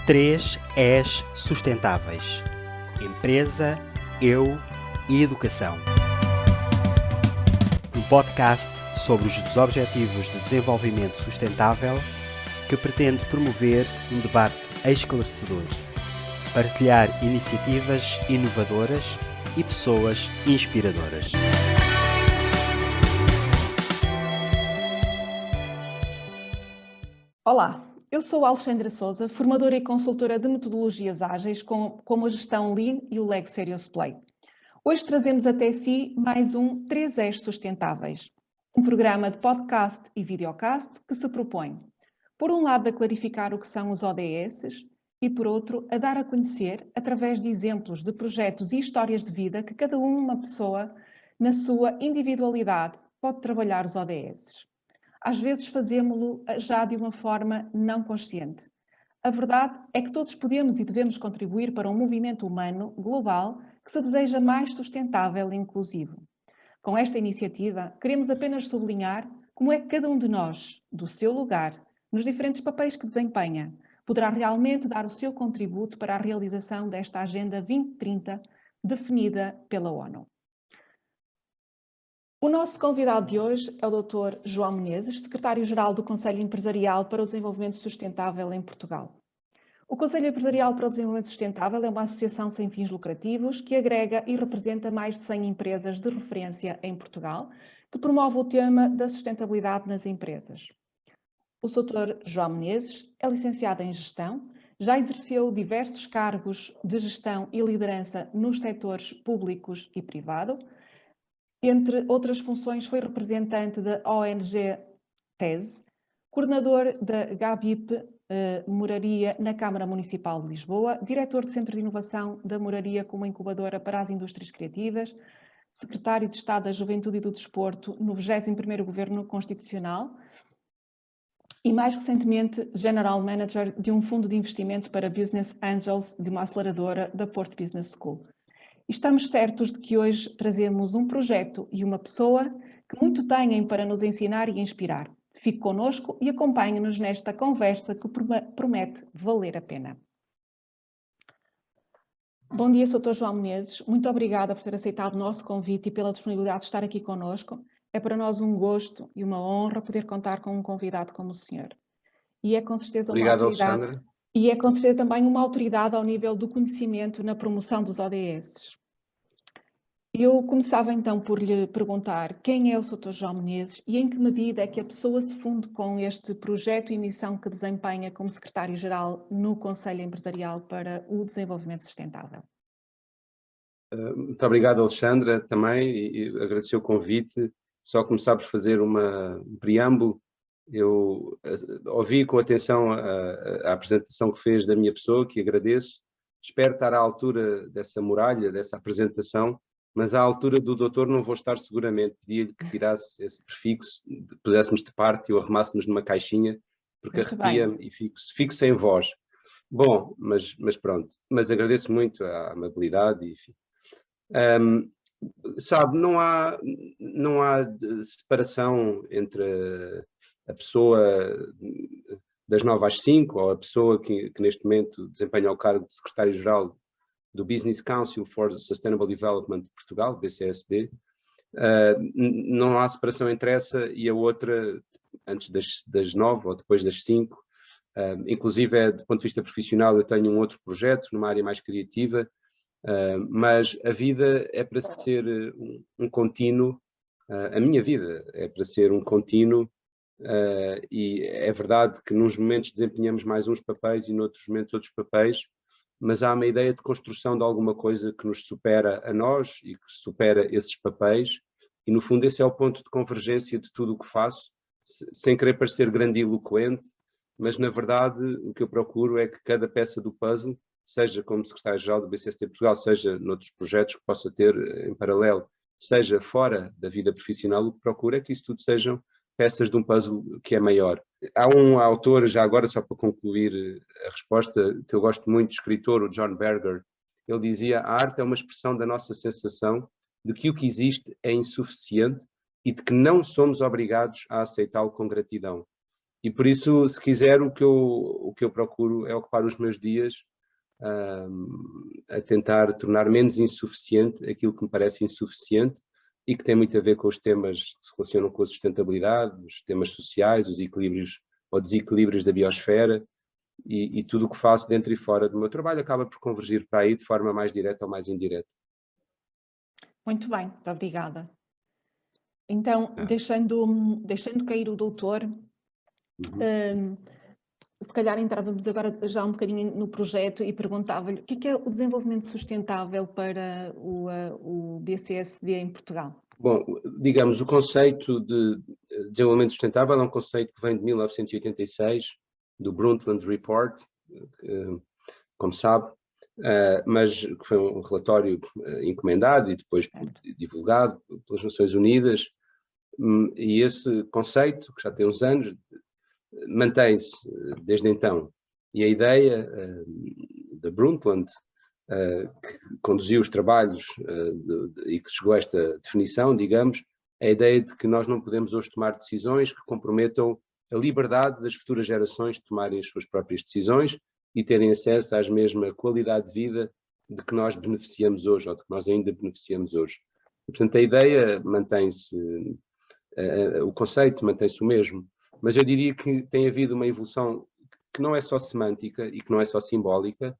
Três Es sustentáveis: empresa, eu e educação. Um podcast sobre os Objetivos de Desenvolvimento Sustentável que pretende promover um debate esclarecedor, partilhar iniciativas inovadoras e pessoas inspiradoras. Olá, eu sou Alexandra Souza, formadora e consultora de metodologias ágeis como a gestão Lean e o Lego Serious Play. Hoje trazemos até si mais um 3Es Sustentáveis, um programa de podcast e videocast que se propõe, por um lado, a clarificar o que são os ODS e, por outro, a dar a conhecer, através de exemplos de projetos e histórias de vida, que cada uma pessoa, na sua individualidade, pode trabalhar os ODS. Às vezes fazemos-lo já de uma forma não consciente. A verdade é que todos podemos e devemos contribuir para um movimento humano global que se deseja mais sustentável e inclusivo. Com esta iniciativa, queremos apenas sublinhar como é que cada um de nós, do seu lugar, nos diferentes papéis que desempenha, poderá realmente dar o seu contributo para a realização desta Agenda 2030 definida pela ONU. O nosso convidado de hoje é o Dr. João Menezes, secretário-geral do Conselho Empresarial para o Desenvolvimento Sustentável em Portugal. O Conselho Empresarial para o Desenvolvimento Sustentável é uma associação sem fins lucrativos que agrega e representa mais de 100 empresas de referência em Portugal, que promove o tema da sustentabilidade nas empresas. O Dr. João Menezes é licenciado em Gestão, já exerceu diversos cargos de gestão e liderança nos setores públicos e privado. Entre outras funções, foi representante da ONG TESE, coordenador da GABIP Moraria na Câmara Municipal de Lisboa, diretor do Centro de Inovação da Moraria como incubadora para as indústrias criativas, secretário de Estado da Juventude e do Desporto no 21º Governo Constitucional e, mais recentemente, General Manager de um fundo de investimento para Business Angels de uma aceleradora da Porto Business School. Estamos certos de que hoje trazemos um projeto e uma pessoa que muito têm para nos ensinar e inspirar. Fique connosco e acompanhe-nos nesta conversa que promete valer a pena. Bom dia, Sr. Dr. João Menezes. Muito obrigada por ter aceitado o nosso convite e pela disponibilidade de estar aqui connosco. É para nós um gosto e uma honra poder contar com um convidado como o senhor. E é com certeza uma autoridade. Alexandre. E é com certeza também uma autoridade ao nível do conhecimento na promoção dos ODS. Eu começava então por lhe perguntar quem é o Dr. João Menezes e em que medida é que a pessoa se funde com este projeto e missão que desempenha como secretário-geral no Conselho Empresarial para o Desenvolvimento Sustentável. Muito obrigado, Alexandra, também, e agradecer o convite. Só começar por fazer um preâmbulo. Eu ouvi com atenção a apresentação que fez da minha pessoa, que agradeço. Espero estar à altura dessa muralha, dessa apresentação, mas à altura do doutor não vou estar seguramente. Pedia-lhe que tirasse esse prefixo, puséssemos de parte e o arrumássemos numa caixinha, porque arrepia-me e fico sem voz. Bom, mas pronto. Mas agradeço muito a amabilidade e enfim. Sabe, não há separação entre a pessoa das 9 às 5 ou a pessoa que neste momento desempenha o cargo de secretário-geral do Business Council for Sustainable Development de Portugal, BCSD. Não há separação entre essa e a outra antes das 9 ou depois das 5. Inclusive, do ponto de vista profissional, eu tenho um outro projeto numa área mais criativa, mas a vida é para ser um contínuo, a minha vida é para ser um contínuo, e é verdade que nos momentos desempenhamos mais uns papéis e noutros momentos outros papéis, mas há uma ideia de construção de alguma coisa que nos supera a nós e que supera esses papéis, e no fundo esse é o ponto de convergência de tudo o que faço, sem querer parecer grandiloquente, mas na verdade o que eu procuro é que cada peça do puzzle, seja como secretário-geral do BCSD Portugal, seja noutros projetos que possa ter em paralelo, seja fora da vida profissional, o que procuro é que isso tudo sejam peças de um puzzle que é maior. Há um autor, já agora só para concluir a resposta, que eu gosto muito, escritor, o John Berger. Ele dizia: a arte é uma expressão da nossa sensação de que o que existe é insuficiente e de que não somos obrigados a aceitá-lo com gratidão. E por isso, se quiser, o que eu procuro é ocupar os meus dias a tentar tornar menos insuficiente aquilo que me parece insuficiente e que tem muito a ver com os temas que se relacionam com a sustentabilidade, os temas sociais, os equilíbrios ou desequilíbrios da biosfera, e tudo o que faço dentro e fora do meu trabalho acaba por convergir para aí de forma mais direta ou mais indireta. Muito bem, muito obrigada. Então, deixando cair o doutor, se calhar entrávamos agora já um bocadinho no projeto e perguntava-lhe o que é o desenvolvimento sustentável para o BCSD em Portugal? Bom, digamos, o conceito de desenvolvimento sustentável é um conceito que vem de 1986, do Brundtland Report, como sabe, mas que foi um relatório encomendado e depois divulgado pelas Nações Unidas, e esse conceito, que já tem uns anos, mantém-se desde então. E a ideia da Brundtland, que conduziu os trabalhos e que chegou a esta definição, digamos, é a ideia de que nós não podemos hoje tomar decisões que comprometam a liberdade das futuras gerações de tomarem as suas próprias decisões e terem acesso à mesma qualidade de vida de que nós beneficiamos hoje, ou de que nós ainda beneficiamos hoje. E, portanto, a ideia mantém-se, o conceito mantém-se o mesmo, mas eu diria que tem havido uma evolução que não é só semântica e que não é só simbólica,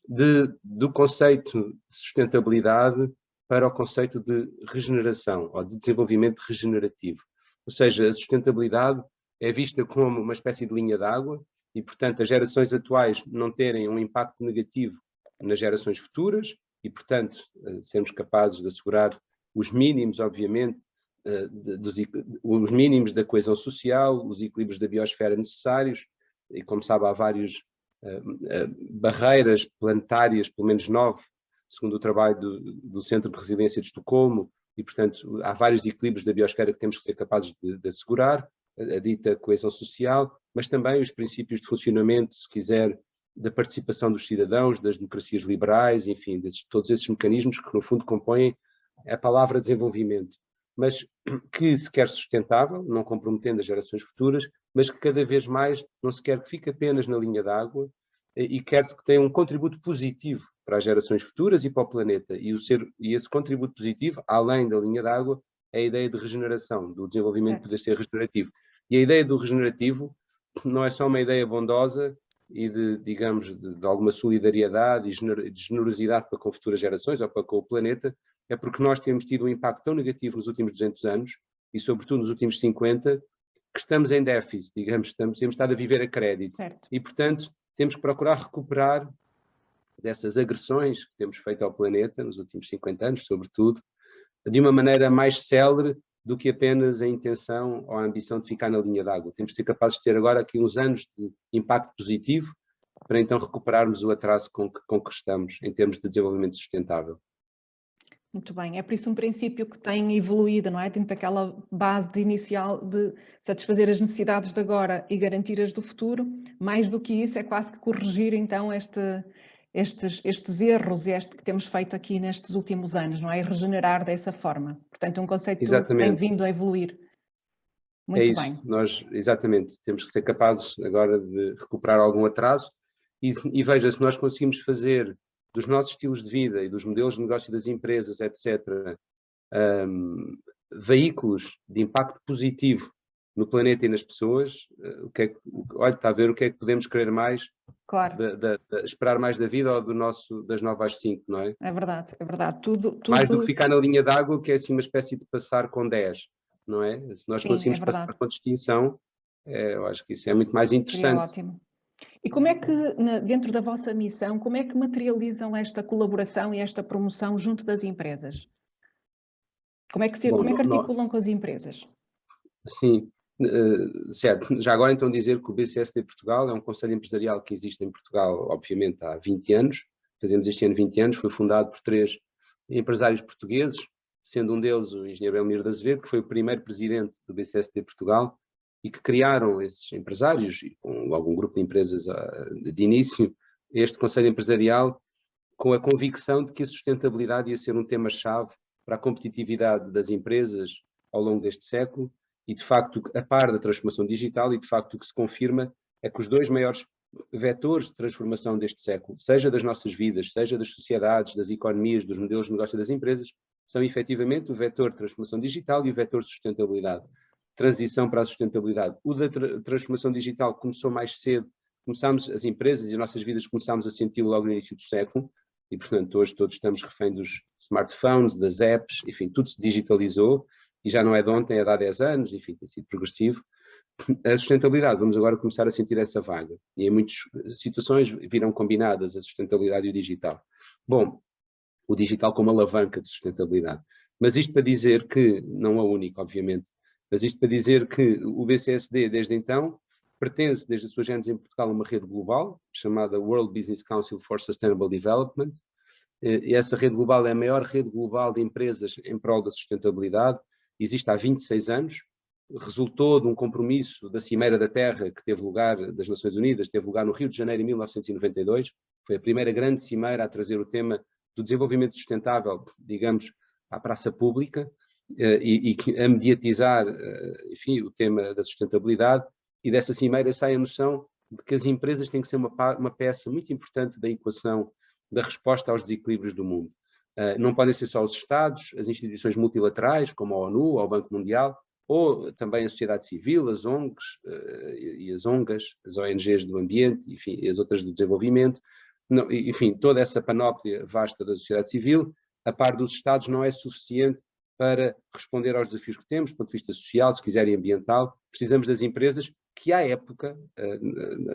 do conceito de sustentabilidade para o conceito de regeneração, ou de desenvolvimento regenerativo. Ou seja, a sustentabilidade é vista como uma espécie de linha d'água e, portanto, as gerações atuais não terem um impacto negativo nas gerações futuras e, portanto, sermos capazes de assegurar os mínimos, obviamente, os mínimos da coesão social, os equilíbrios da biosfera necessários, e como sabe há várias barreiras planetárias, pelo menos 9, segundo o trabalho do Centro de Resiliência de Estocolmo, e portanto há vários equilíbrios da biosfera que temos que ser capazes de assegurar, a dita coesão social, mas também os princípios de funcionamento, se quiser, da participação dos cidadãos, das democracias liberais, enfim, todos esses mecanismos que no fundo compõem a palavra desenvolvimento, mas que se quer sustentável, não comprometendo as gerações futuras, mas que cada vez mais não se quer que fique apenas na linha d'água e quer-se que tenha um contributo positivo para as gerações futuras e para o planeta. E esse contributo positivo, além da linha d'água, é a ideia de regeneração, do desenvolvimento poder ser regenerativo. E a ideia do regenerativo não é só uma ideia bondosa e digamos, de alguma solidariedade e de generosidade para com futuras gerações ou para com o planeta, é porque nós temos tido um impacto tão negativo nos últimos 200 anos e sobretudo nos últimos 50, que estamos em déficit, digamos, temos estado a viver a crédito. Certo. E, portanto, temos que procurar recuperar dessas agressões que temos feito ao planeta nos últimos 50 anos, sobretudo, de uma maneira mais célere do que apenas a intenção ou a ambição de ficar na linha d'água. Temos de ser capazes de ter agora aqui uns anos de impacto positivo para então recuperarmos o atraso com que estamos em termos de desenvolvimento sustentável. Muito bem, é por isso um princípio que tem evoluído, não é? Dentro daquela base inicial de satisfazer as necessidades de agora e garantir as do futuro. Mais do que isso, é quase que corrigir então estes erros que temos feito aqui nestes últimos anos, não é? E regenerar dessa forma. Portanto, um conceito que tem vindo a evoluir. Muito bem. Nós, exatamente, temos que ser capazes agora de recuperar algum atraso e veja, se nós conseguimos fazer dos nossos estilos de vida e dos modelos de negócio das empresas, etc., veículos de impacto positivo no planeta e nas pessoas, olha, está a ver o que é que podemos querer mais, claro. Esperar mais da vida ou das 9 às 5, não é? É verdade, é verdade. Tudo... Mais do que ficar na linha d'água, que é assim uma espécie de passar com 10, não é? Se nós conseguimos passar com distinção, eu acho que isso é muito mais interessante. Seria ótimo. E como é que, dentro da vossa missão, como é que materializam esta colaboração e esta promoção junto das empresas? Como é que articulam com as empresas? Sim, certo. Já agora então dizer que o BCSD Portugal é um conselho empresarial que existe em Portugal, obviamente, há 20 anos. Fazemos este ano 20 anos, foi fundado por 3 empresários portugueses, sendo um deles o engenheiro Belmiro de Azevedo, que foi o primeiro presidente do BCSD Portugal, e que criaram esses empresários, e com logo um grupo de empresas de início, este conselho empresarial, com a convicção de que a sustentabilidade ia ser um tema-chave para a competitividade das empresas ao longo deste século e, de facto, a par da transformação digital, e, de facto, o que se confirma é que os dois maiores vetores de transformação deste século, seja das nossas vidas, seja das sociedades, das economias, dos modelos de negócio das empresas, são efetivamente o vetor de transformação digital e o vetor de sustentabilidade. Transição para a sustentabilidade. O da transformação digital começou mais cedo, as empresas e as nossas vidas começámos a senti-lo logo no início do século, e portanto hoje todos estamos refém dos smartphones, das apps, enfim, tudo se digitalizou, e já não é de ontem, é de há 10 anos, enfim, tem sido progressivo. A sustentabilidade, vamos agora começar a sentir essa vaga, e em muitas situações viram combinadas a sustentabilidade e o digital. Bom, o digital como alavanca de sustentabilidade. Mas isto para dizer que, não a única, obviamente, mas isto para dizer que o BCSD, desde então, pertence, desde a sua gênese em Portugal, a uma rede global, chamada World Business Council for Sustainable Development, e essa rede global é a maior rede global de empresas em prol da sustentabilidade, existe há 26 anos, resultou de um compromisso da Cimeira da Terra, que teve lugar, das Nações Unidas, teve lugar no Rio de Janeiro em 1992, foi a primeira grande cimeira a trazer o tema do desenvolvimento sustentável, digamos, à praça pública, e a mediatizar, enfim, o tema da sustentabilidade, e dessa cimeira sai a noção de que as empresas têm que ser uma peça muito importante da equação da resposta aos desequilíbrios do mundo. Não podem ser só os Estados, as instituições multilaterais, como a ONU, ou o Banco Mundial, ou também a sociedade civil, as ONGs e as ONGs, as ONGs do ambiente, enfim, e as outras do desenvolvimento, não, enfim, toda essa panóplia vasta da sociedade civil, a par dos Estados, não é suficiente para responder aos desafios que temos, do ponto de vista social, se quiserem ambiental. Precisamos das empresas que, à época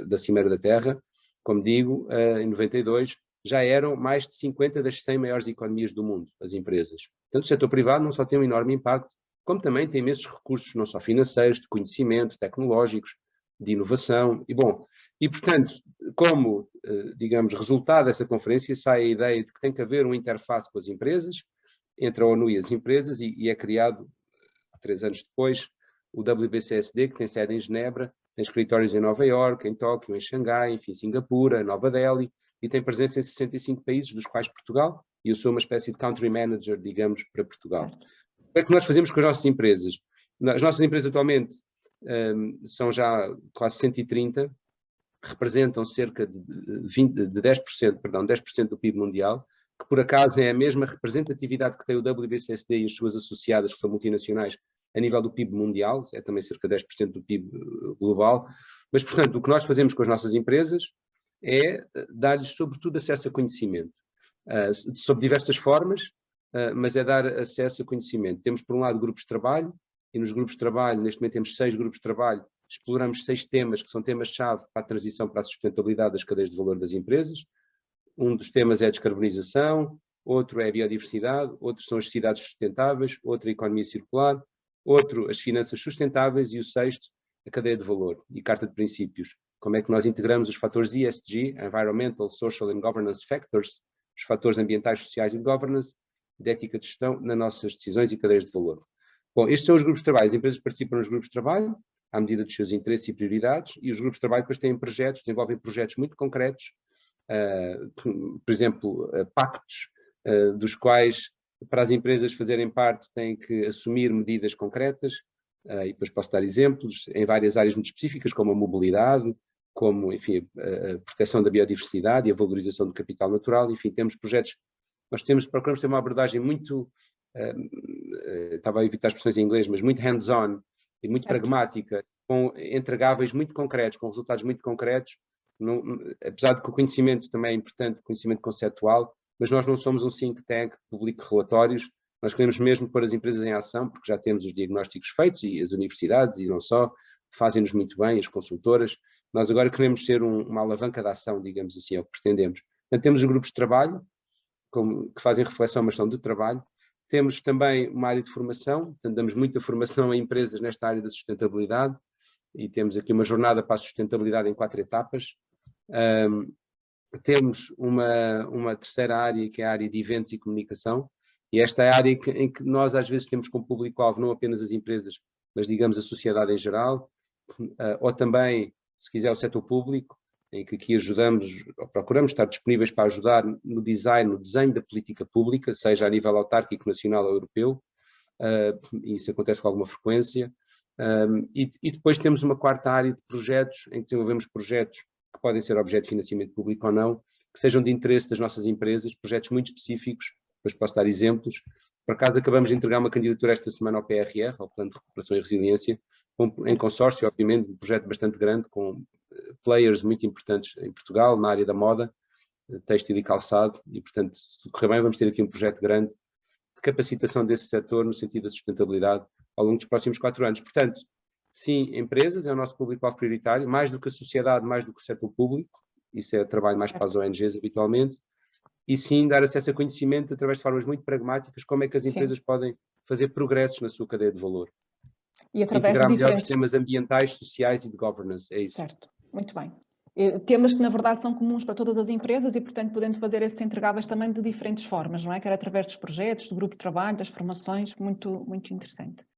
da Cimeira da Terra, como digo, em 92, já eram mais de 50 das 100 maiores economias do mundo, as empresas. Portanto, o setor privado não só tem um enorme impacto, como também tem imensos recursos, não só financeiros, de conhecimento, tecnológicos, de inovação, e portanto, como, digamos, resultado dessa conferência, sai a ideia de que tem que haver uma interface com as empresas, entre a ONU e as empresas, e é criado, 3 anos depois, o WBCSD, que tem sede em Genebra, tem escritórios em Nova Iorque, em Tóquio, em Xangai, enfim, Singapura, Nova Delhi, e tem presença em 65 países, dos quais Portugal, e eu sou uma espécie de country manager, digamos, para Portugal. O que é que nós fazemos com as nossas empresas? As nossas empresas atualmente são já quase 130, representam cerca de 10%, perdão, 10% do PIB mundial, que por acaso é a mesma representatividade que tem o WBCSD e as suas associadas, que são multinacionais, a nível do PIB mundial, é também cerca de 10% do PIB global. Mas, portanto, o que nós fazemos com as nossas empresas é dar-lhes, sobretudo, acesso a conhecimento, sob diversas formas, mas é dar acesso a conhecimento. Temos, por um lado, grupos de trabalho, e nos grupos de trabalho, neste momento temos 6 grupos de trabalho, exploramos 6 temas que são temas-chave para a transição para a sustentabilidade das cadeias de valor das empresas. Um dos temas é a descarbonização, outro é a biodiversidade, outro são as cidades sustentáveis, outro a economia circular, outro as finanças sustentáveis, e o 6º, a cadeia de valor e carta de princípios. Como é que nós integramos os fatores ESG, Environmental, Social and Governance Factors, os fatores ambientais, sociais e de governance, de ética de gestão, nas nossas decisões e cadeias de valor. Bom, estes são os grupos de trabalho. As empresas participam nos grupos de trabalho, à medida dos seus interesses e prioridades, e os grupos de trabalho depois têm projetos, desenvolvem projetos muito concretos, por exemplo, pactos, dos quais, para as empresas fazerem parte, têm que assumir medidas concretas, e depois posso dar exemplos, em várias áreas muito específicas, como a mobilidade, como, enfim, a proteção da biodiversidade e a valorização do capital natural. Enfim, temos projetos, procuramos ter uma abordagem muito, estava a evitar expressões em inglês, mas muito hands-on e muito pragmática, com entregáveis muito concretos, com resultados muito concretos, apesar de que o conhecimento também é importante, conhecimento conceptual, mas nós não somos um think tank que publique relatórios, nós queremos mesmo pôr as empresas em ação, porque já temos os diagnósticos feitos, e as universidades, e não só, fazem-nos muito bem, as consultoras. Nós agora queremos ser uma alavanca de ação, digamos assim, é o que pretendemos. Portanto, temos os grupos de trabalho, que fazem reflexão, mas são de trabalho. Temos também uma área de formação, portanto, damos muita formação a empresas nesta área da sustentabilidade, e temos aqui uma jornada para a sustentabilidade em 4 etapas. Temos uma terceira área, que é a área de eventos e comunicação, e esta é a área em que nós às vezes temos como público-alvo não apenas as empresas, mas digamos a sociedade em geral, ou também, se quiser, o setor público, em que aqui ajudamos, ou procuramos estar disponíveis para ajudar no desenho da política pública, seja a nível autárquico, nacional ou europeu, e isso acontece com alguma frequência. E depois temos uma quarta área de projetos, em que desenvolvemos projetos que podem ser objeto de financiamento público ou não, que sejam de interesse das nossas empresas, projetos muito específicos, depois posso dar exemplos. Por acaso acabamos de entregar uma candidatura esta semana ao PRR, ao Plano de Recuperação e Resiliência, em consórcio, obviamente, um projeto bastante grande, com players muito importantes em Portugal, na área da moda, têxtil e calçado, e portanto, se correr bem, vamos ter aqui um projeto grande de capacitação desse setor no sentido da sustentabilidade ao longo dos próximos 4 anos. Portanto, sim, empresas é o nosso público-alvo prioritário, mais do que a sociedade, mais do que o setor público, isso é trabalho mais para as ONGs habitualmente, e sim dar acesso a conhecimento através de formas muito pragmáticas, como é que as empresas podem fazer progressos na sua cadeia de valor. E através integrar de melhor os diferentes... temas ambientais, sociais e de governance, é isso. Certo, muito bem. Temas que, na verdade, são comuns para todas as empresas e, portanto, podendo fazer esses entregáveis também de diferentes formas, não é? Quer através dos projetos, do grupo de trabalho, das formações, muito, muito interessante.